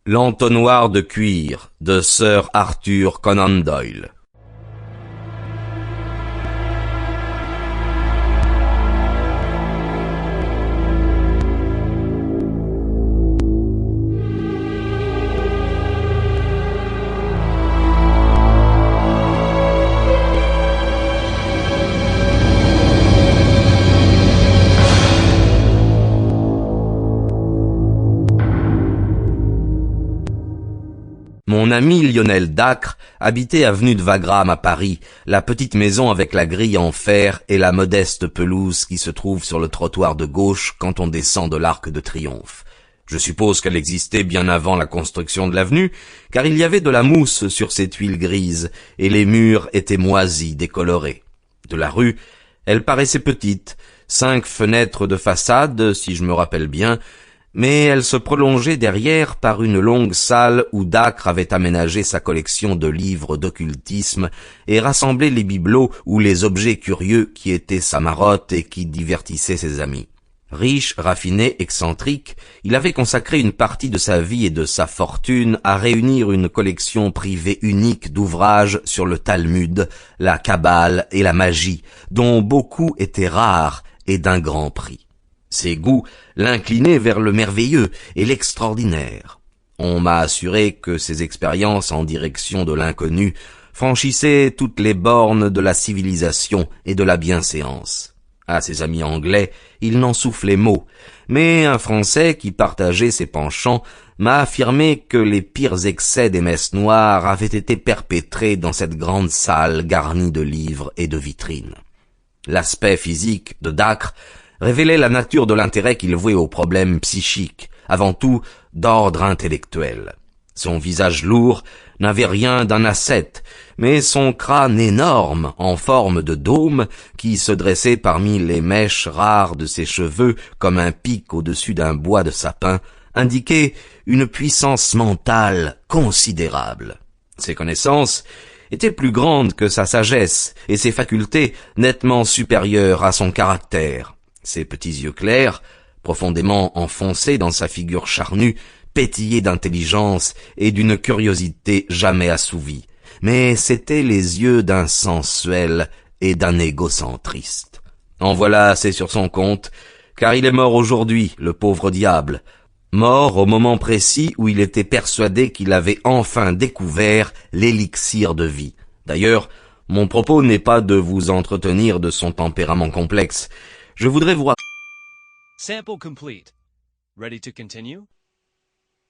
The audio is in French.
L'entonnoir de cuir de Sir Arthur Conan Doyle. Mon ami Lionel Dacre habitait avenue de Wagram à Paris, la petite maison avec la grille en fer et la modeste pelouse qui se trouve sur le trottoir de gauche quand on descend de l'Arc de Triomphe. Je suppose qu'elle existait bien avant la construction de l'avenue, car il y avait de la mousse sur ces tuiles grises, et les murs étaient moisis, décolorés. De la rue, elle paraissait petite, 5 fenêtres de façade, si je me rappelle bien, mais elle se prolongeait derrière par une longue salle où Dacre avait aménagé sa collection de livres d'occultisme et rassemblé les bibelots ou les objets curieux qui étaient sa marotte et qui divertissaient ses amis. Riche, raffiné, excentrique, il avait consacré une partie de sa vie et de sa fortune à réunir une collection privée unique d'ouvrages sur le Talmud, la Kabbale et la magie, dont beaucoup étaient rares et d'un grand prix. Ses goûts l'inclinaient vers le merveilleux et l'extraordinaire. On m'a assuré que ses expériences en direction de l'inconnu franchissaient toutes les bornes de la civilisation et de la bienséance. À ses amis anglais, il n'en soufflait mot, mais un Français qui partageait ses penchants m'a affirmé que les pires excès des messes noires avaient été perpétrés dans cette grande salle garnie de livres et de vitrines. L'aspect physique de Dacre révélait la nature de l'intérêt qu'il vouait aux problèmes psychiques, avant tout d'ordre intellectuel. Son visage lourd n'avait rien d'un ascète, mais son crâne énorme, en forme de dôme, qui se dressait parmi les mèches rares de ses cheveux comme un pic au-dessus d'un bois de sapin, indiquait une puissance mentale considérable. Ses connaissances étaient plus grandes que sa sagesse, et ses facultés nettement supérieures à son caractère. Ses petits yeux clairs, profondément enfoncés dans sa figure charnue, pétillaient d'intelligence et d'une curiosité jamais assouvie. Mais c'étaient les yeux d'un sensuel et d'un égocentriste. En voilà assez sur son compte, car il est mort aujourd'hui, le pauvre diable. Mort au moment précis où il était persuadé qu'il avait enfin découvert l'élixir de vie. D'ailleurs, mon propos n'est pas de vous entretenir de son tempérament complexe. Je voudrais vous Sample complete. Ready to continue?